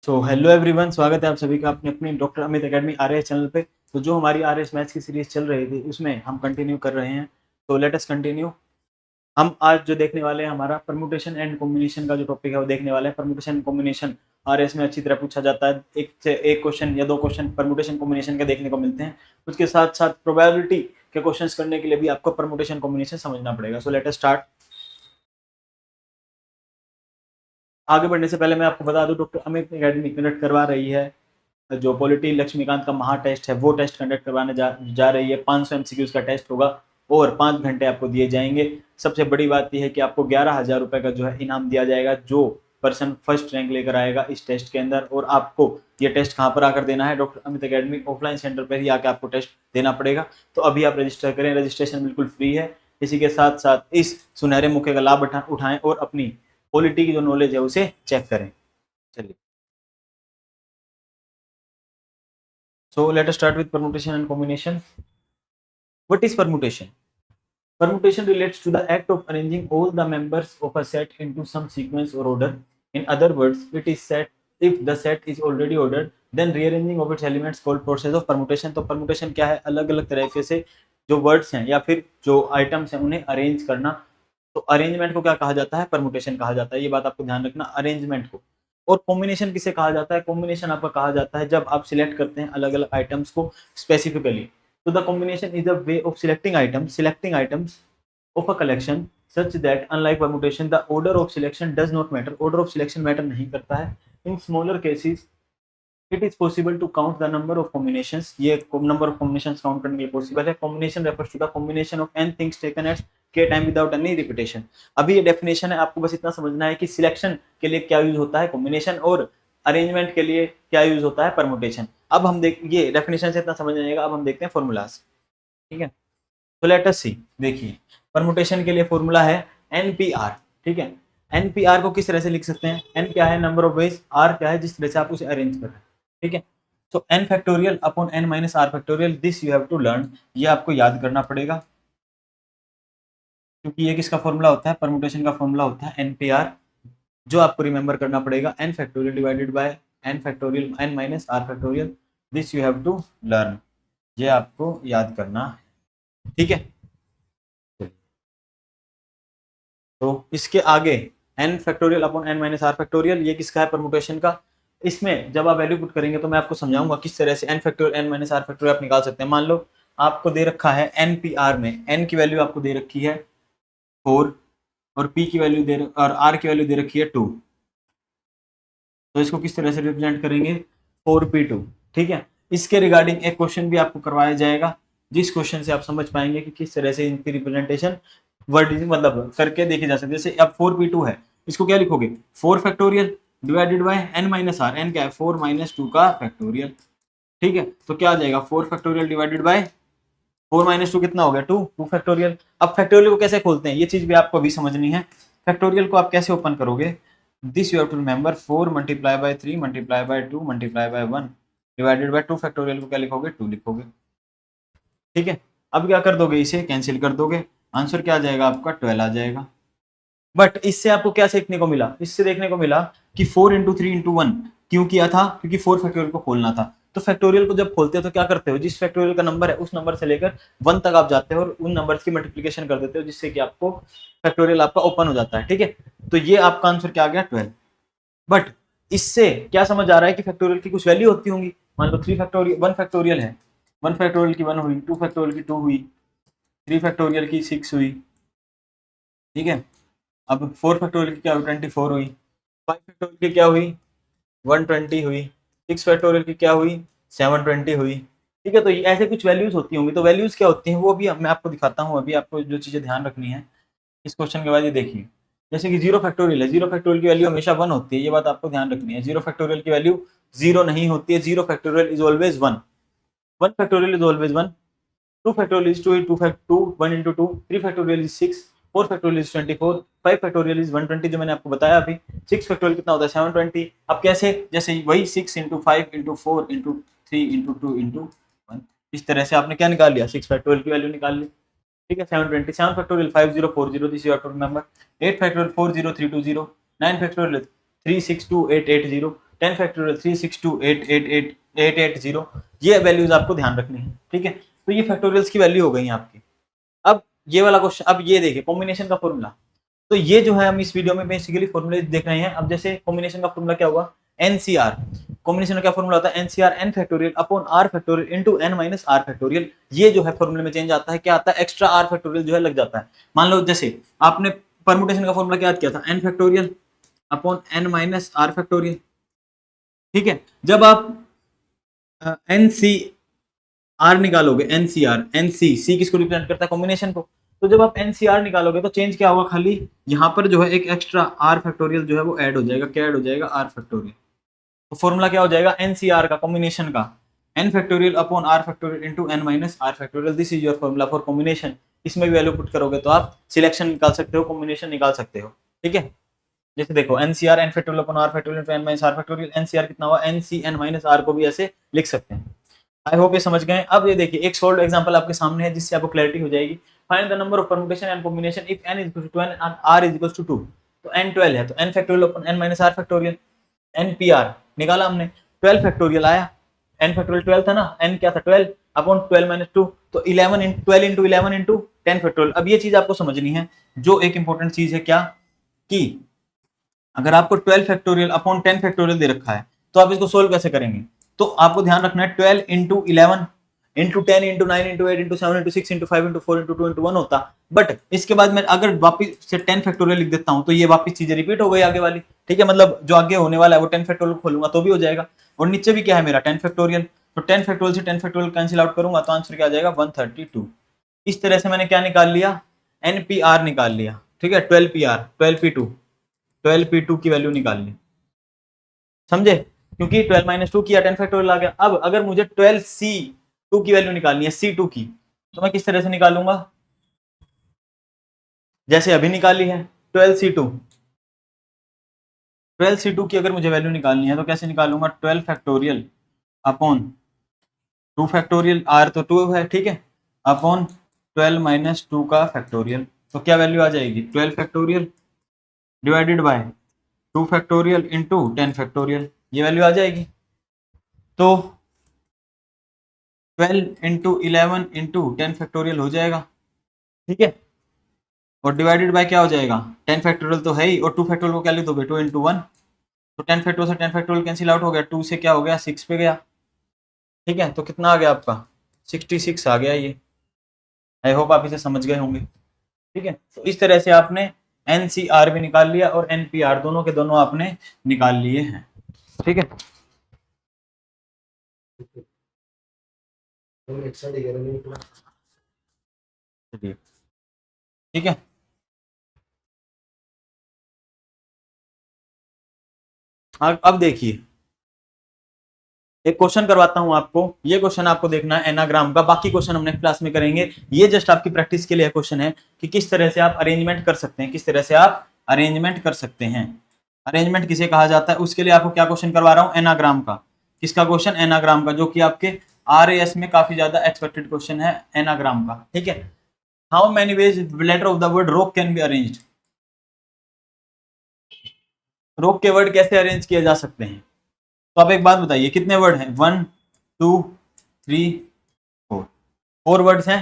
तो hello everyone, स्वागत है आप सभी का अपने अपनी doctor Amit academy RS channel पे। तो जो हमारी आरएस मैथ्स की सीरीज चल रही थी उसमें हम कंटिन्यू कर रहे हैं। तो लेट अस कंटिन्यू। हम आज जो देखने वाले हैं, हमारा परम्यूटेशन एंड कॉम्बिनेशन का जो टॉपिक है वो देखने वाले हैं। परम्यूटेशन एंड कॉम्बिनेशन आरएस में अच्छी तरह पूछा जाता है। एक से एक क्वेश्चन या दो क्वेश्चन परम्यूटेशन कॉम्बिनेशन के देखने को मिलते हैं। उसके साथ साथ प्रोबेबिलिटी के क्वेश्चंस करने के लिए भी आपको परम्यूटेशन कॉम्बिनेशन समझना पड़ेगा। So let us start. आगे बढ़ने से पहले मैं आपको बता दूं, डॉक्टर अमित एकेडमी कंडक्ट करवा रही है जो पॉलिटी लक्ष्मीकांत का महा टेस्ट है, वो टेस्ट कंडक्ट करवाने जा रही है। 500 एमसीक्यूज का टेस्ट होगा और 5 घंटे आपको दिए जाएंगे। सबसे बड़ी बात यह है कि आपको 11,000 रुपए का जो है इनाम दिया जाएगा जो पर्सन फर्स्ट रैंक लेकर आएगा इस टेस्ट के अंदर। और आपको ये टेस्ट कहाँ पर आकर देना है? Doctor Amit academy offline centre पर ही आकर आपको टेस्ट देना पड़ेगा। तो अभी आप रजिस्टर करें, रजिस्ट्रेशन बिल्कुल फ्री है। इसी के साथ साथ इस सुनहरे मौके का लाभ उठाएं और अपनी पॉलिटी की जो नॉलेज है उसे चेक करें। चलिए, so let us start with permutation and combination. What is permutation? Permutation relates to the act of arranging all the members of a set into some sequence or order. In other words, it is set if the set is already ordered, then rearranging of its elements called process of permutation. तो permutation क्या है? अलग अलग तरीके से जो words हैं या फिर जो आइटम्स हैं उन्हें अरेंज करना। तो अरेंजमेंट को क्या कहा जाता है? परमुटेशन कहा जाता है। ये बात आपको ध्यान रखना, अरेंजमेंट को। और कॉम्बिनेशन किसे कहा जाता है? कॉम्बिनेशन आपका कहा जाता है जब आप सिलेक्ट करते हैं अलग अलग आइटम्स को स्पेसिफिकली। तो the combination is a way of selecting items of a collection such that unlike permutation the order of selection does not matter. order of selection matter नहीं करता है. In smaller cases it is possible to count the number of combinations. ये number of combinations count करने के लिए possible है. combination refers to the combination of n things taken at k time without any repetition. अभी ये definition है, आपको बस इतना समझना है कि selection के लिए क्या यूज होता है combination और अरेंजमेंट के लिए क्या यूज होता है परमुटेशन। अब हम देख, ये डेफिनेशन से इतना समझ आएगा। अब हम देखते हैं फॉर्मूलाज। ठीक है, तो लेट अस सी। देखिए, परमुटेशन के लिए फॉर्मूला है एनपीआर। ठीक है, एनपीआर को किस तरह से लिख सकते हैं? एन क्या है? नंबर ऑफ वेज, आर क्या है? जिस तरह से आप उसे अरेंज कर रहे हैं। ठीक है, तो n factorial upon n minus r factorial, this you have to learn. ये आपको याद करना पड़ेगा क्योंकि ये किसका फॉर्मूला होता है? परमुटेशन का फॉर्मूला होता है एनपीआर, जो आपको रिमेंबर करना पड़ेगा। N factorial divided by n factorial n minus r factorial, this you have to learn. ये आपको याद करना है। ठीक है, तो इसके आगे n factorial upon n minus r factorial, ये किसका है? परमुटेशन का। इसमें जब आप वैल्यू पुट करेंगे तो मैं आपको समझाऊंगा किस तरह से n factorial n minus r factorial आप निकाल सकते हैं। मान लो आपको दे रखा है एन पी आर में एन की वैल्यू आपको दे रखी है 4 और पी की वैल्यू और आर की वैल्यू दे रखी है 2। तो इसको किस तरह से रिप्रेजेंट करेंगे? 4p2। ठीक है, इसके रिगार्डिंग एक क्वेश्चन भी आपको करवाया जाएगा जिस क्वेश्चन से आप समझ पाएंगे कि किस तरह से इनकी रिप्रेजेंटेशन वर्ड मतलब करके देखी जा सकती है। जैसे अब 4p2 है, इसको क्या लिखोगे? 4 factorial divided by n minus r. N क्या है? 4 माइनस 2 का फैक्टोरियल। ठीक है, तो क्या आ जाएगा? 4 फैक्टोरियल डिवाइडेड बाय 4 माइनस 2 कितना हो गया? 2 फैक्टोरियल। अब फैक्टोरियल को कैसे खोलते हैं ये चीज भी आपको अभी समझनी है। फैक्टोरियल को आप कैसे ओपन करोगे? This you have to remember 4 multiply by 3 multiply by 2 multiply by 1 divided by 2 factorial को क्या लिखोगे? 2 लिखोगे। ठीक है, अब क्या कर दोगे? इसे कैंसिल कर दोगे। आंसर क्या आ जाएगा आपका? 12 आ जाएगा। बट इससे आपको क्या सीखने को मिला? इससे देखने को मिला कि 4 इंटू 3 इंटू 1 क्यों किया था? क्योंकि 4 फैक्टोरियल को खोलना था। तो फैक्टोरियल को जब खोलते हो तो क्या करते हो? जिस फैक्टोरियल का नंबर है उस नंबर से लेकर 1 तक आप जाते हो और उन नंबर्स की मल्टीप्लिकेशन कर देते हो जिससे कि आपको फैक्टोरियल आपका ओपन हो जाता है। ठीक है, तो ये आपका आंसर क्या आ गया? 12। बट इससे क्या समझ आ रहा है कि फैक्टोरियल की कुछ वैल्यू होती होंगी। मान लो 3 फैक्टोरियल 1 फैक्टोरियल है, 1 फैक्टोरियल की 1 हुई, 2 फैक्टोरियल की 2 हुई, 3 फैक्टोरियल की 6 हुई। ठीक है, अब 4 फैक्टोरियल की क्या हुई? 24 हुई। 5 फैक्टोरियल की क्या हुई? 120 हुई। 6 फैक्टोरियल की क्या हुई? 720 हुई। ठीक है, तो ये ऐसे कुछ वैल्यूज होती होंगी। तो वैल्यूज क्या होती हैं वो भी मैं आपको दिखाता हूँ। अभी आपको जो चीजें ध्यान रखनी है इस क्वेश्चन के बाद ये देखिए। जैसे कि 0 फैक्टोरियल है, 0 फैक्टोरियल की वैल्यू हमेशा 1 होती है, ये बात आपको ध्यान रखनी है। 0 फैक्टोरियल की वैल्यू 0 नहीं होती है। 0 factorial is always 1। 1 factorial is always 1। 2 factorial is 2 into 2 1 into 2। 3 factorial is 6। 4 factorial is 24। 5 factorial is 120 जो मैंने आपको बताया अभी। 6 factorial कितना होता है? 720। अब कैसे? जैसे वही 6 into 5 into 4 into 3 into 2 into 1, इस तरह से आपने क्या निकाल लिया? 6 factorial की वैल्यू निकाल ली। ठीक है, 720। 7 factorial 5040, this you have to remember. 8 factorial 40320। 9 factorial 362880। 10 factorial 362888880, ये वैल्यूज आपको ध्यान रखनी है, ठीक है। तो ये फैक्टोरियल्स की वैल्यू हो गई आपकी। अब ये वाला क्वेश्चन, अब ये देखिए कॉम्बिनेशन का फॉर्मूला। तो ये जो है हम इस वीडियो में बेसिकली फॉर्मूले देख रहे हैं। अब जैसे कॉम्बिनेशन का फॉर्मूला क्या हुआ, एनसीआर। कॉम्बिनेशन का क्या फॉर्मूला होता है, nCr n factorial upon r factorial into n minus r factorial. ये जो है फॉर्मूले में चेंज आता है, क्या आता है, एक्स्ट्रा आर फैक्टोरियल जो है लग जाता है। मान लो जैसे आपने परमुटेशन का फॉर्मूला क्या याद किया था, n factorial upon n minus r factorial, ठीक है। जब आप एन सी आर निकालोगे, एनसीआर, एनसी, सी किसको रिप्रेजेंट करता है, कॉम्बिनेशन को। तो जब आप एनसीआर निकालोगे तो चेंज क्या होगा, खाली यहाँ पर जो है एक एक्स्ट्रा आर फैक्टोरियल जो है वो ऐड हो जाएगा। क्या ऐड हो जाएगा, आर फैक्टोरियल। तो फॉर्मूला क्या हो जाएगा, एनसीआर का, कॉम्बिनेशन का, n factorial upon r factorial into n minus r factorial. This is your formula for combination. इसमें भी वैल्यू पुट करोगे तो आप सिलेक्शन निकाल सकते हो, कॉम्बिनेशन निकाल सकते हो, ठीक है। जैसे देखो nCr n factorial upon r factorial into n minus r factorial, nCr कितना हुआ, एनसी एन माइनस आर को भी ऐसे लिख सकते हैं। आई होप ये समझ गए। अब ये देखिए एक सोल्व एग्जांपल आपके सामने है जिससे आपको क्लैरिटी हो जाएगी। Find the number of permutation and combination if n equal to 12 and r equal to 2। तो n 12 है तो n factorial upon n minus r factorial, npr निकाला हमने, 12 फैक्टोरियल आया, n फैक्टोरियल 12 था ना, n क्या था 12 अपॉन 12 माइनस 2, तो 11 इन 12 इंटू 11 इंटू 10 फैक्टोरियल। अब ये चीज आपको समझनी है, जो एक इंपॉर्टेंट चीज है, क्या कि अगर आपको 12 फैक्टोरियल अपॉन 10 फैक्टोरियल दे रखा है तो आप इसको सोल्व कैसे करेंगे। तो आपको ध्यान रखना है 12 into 11 into 10 into 9 into 8 into 7 into 6 into 5 into 4 into 2 into 1 होता। बट इसके बाद मैं अगर वापिस से 10 फैक्टोरियल लिख देता हूं तो ये वापिस चीजें रिपीट हो गई आगे वाली, ठीक है। मतलब जो आगे होने वाला है वो 10 फैक्टोरियल खोलूंगा तो भी हो जाएगा, और नीचे भी क्या है मेरा 10 फैक्टोरियल, तो 10 फैक्टोरियल से 10 फैक्टोरियल कैंसिल आउट करूंगा तो आंसर क्या आ जाएगा 132। इस तरह से मैंने क्या निकाल लिया, एनपीआर निकाल लिया, ठीक है। 12pr 12p2 की वैल्यू निकाल ली, समझे, क्योंकि 12 माइनस 2 किया 10 फैक्टोरियल आ गया। अब अगर मुझे 12c2 की वैल्यू निकालनी है, c2 की, तो मैं किस तरह से निकालूंगा, जैसे अभी निकाली है 12c2। 12c2 की अगर मुझे वैल्यू निकालनी है तो कैसे निकालूंगा, 12 फैक्टोरियल अपॉन 2 फैक्टोरियल, आर तो 2 है, ठीक है, अपॉन 12 माइनस 2 का फैक्टोरियल। तो क्या वैल्यू आ जाएगी, 12 factorial divided by 2 factorial into 10 factorial, ये वैल्यू आ जाएगी। तो 12 इंटू 11 इंटू 10 फैक्टोरियल हो जाएगा, ठीक है, और डिवाइडेड बाय क्या हो जाएगा, 10 फैक्टोरियल तो है ही, और 2 फैक्टोरियल को क्या लिख दोगे, 2 इंटू 1, तो 10 फैक्टोरियल से 10 फैक्टोरियल कैंसिल आउट हो गया, 2 से क्या हो गया 6 पे गया, ठीक है। तो कितना आ गया आपका 66 आ गया ये। आई होप आप इसे समझ गए होंगे, ठीक है। तो इस तरह से आपने एनसीआर भी निकाल लिया और एनपीआर दोनों के दोनों आपने निकाल लिए हैं, ठीक है। चलिए, ठीक है। अब देखिए एक क्वेश्चन करवाता हूं आपको, ये क्वेश्चन आपको देखना है एनाग्राम का, बाकी क्वेश्चन हमने क्लास में करेंगे। ये जस्ट आपकी प्रैक्टिस के लिए क्वेश्चन है कि किस तरह से आप अरेंजमेंट कर सकते हैं, किस तरह से आप अरेंजमेंट कर सकते हैं, अरेंजमेंट किसे कहा जाता है। उसके लिए आपको क्या क्वेश्चन करवा रहा हूं, एनाग्राम का। किसका क्वेश्चन, एनाग्राम का, जो कि आपके RAS में काफी ज्यादा एक्सपेक्टेड क्वेश्चन है एनाग्राम का, ठीक है। How many ways letter of the word rock can be arranged, rock के वर्ड कैसे अरेंज किए जा सकते हैं। तो आप एक बात बताइए कितने वर्ड हैं, 1 2 3 4, 4 वर्ड्स हैं,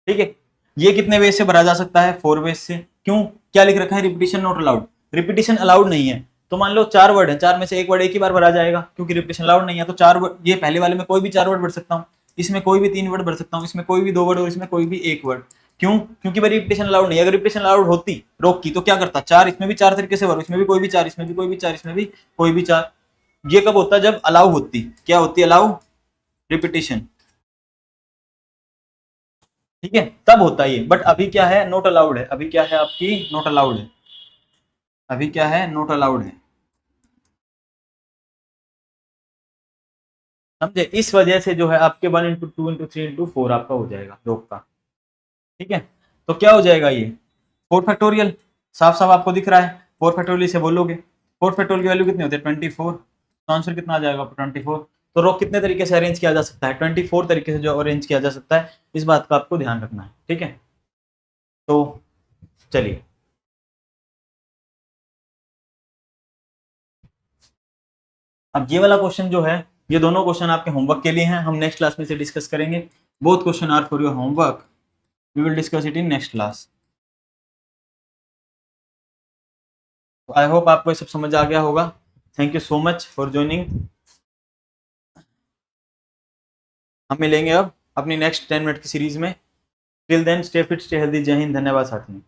ठीक है। ये कितने वेज से भरा जा सकता है, 4 वेज से। क्यों, क्या लिख रखा है, repetition not allowed, repetition allowed नहीं है। तो मान लो 4 वर्ड है, 4 में से एक वर्ड एक ही बार भरा जाएगा क्योंकि रिपीटिशन अलाउड नहीं है। तो 4 वर्ड, ये पहले वाले में कोई भी 4 वर्ड भर सकता हूँ, इसमें कोई भी 3 वर्ड भर सकता हूँ, इसमें कोई भी 2 वर्ड और इसमें कोई भी 1 वर्ड। क्यों, क्योंकि भाई रिपीटिशन अलाउड नहीं है। अगर रिपीटिशन अलाउड होती रोक की तो क्या करता, 4 इसमें भी 4 तरीके से भरो, इसमें भी कोई भी 4, इसमें भी कोई भी 4, इसमें भी कोई भी 4। ये कब होता है, जब अलाउ होती, क्या होती है, अलाउ रिपीटिशन, ठीक है, तब होता है ये। बट अभी क्या है, नोट अलाउड है, अभी क्या है आपकी नोट अलाउड है, अभी क्या है नोट अलाउड है, समझे। इस वजह से जो है आपके 1 इंटू 2 इंटू 3 इंटू 4 आपका हो जाएगा रोक का, ठीक है। तो क्या हो जाएगा ये 4 फैक्टोरियल, साफ साफ आपको दिख रहा है 4 फैक्टोरियल से बोलोगे, 4 फैक्टोरियल की वैल्यू कितनी होती है 24, तो आंसर कितना आ जाएगा 24। तो रोक कितने तरीके से अरेंज किया जा सकता है, 24 तरीके से जो अरेंज किया जा सकता है, इस बात का आपको ध्यान रखना है, ठीक है। तो चलिए अब ये वाला क्वेश्चन जो है, ये दोनों क्वेश्चन आपके होमवर्क के लिए हैं, हम नेक्स्ट क्लास में से डिस्कस करेंगे। Both question are for your homework, we will discuss it in next class. I hope आपको ये सब समझ आ गया होगा। Thank you so much for joining. हम मिलेंगे अब अपनी नेक्स्ट 10 मिनट की सीरीज में। Till then stay fit, stay healthy. जय हिंद, धन्यवाद साथियों।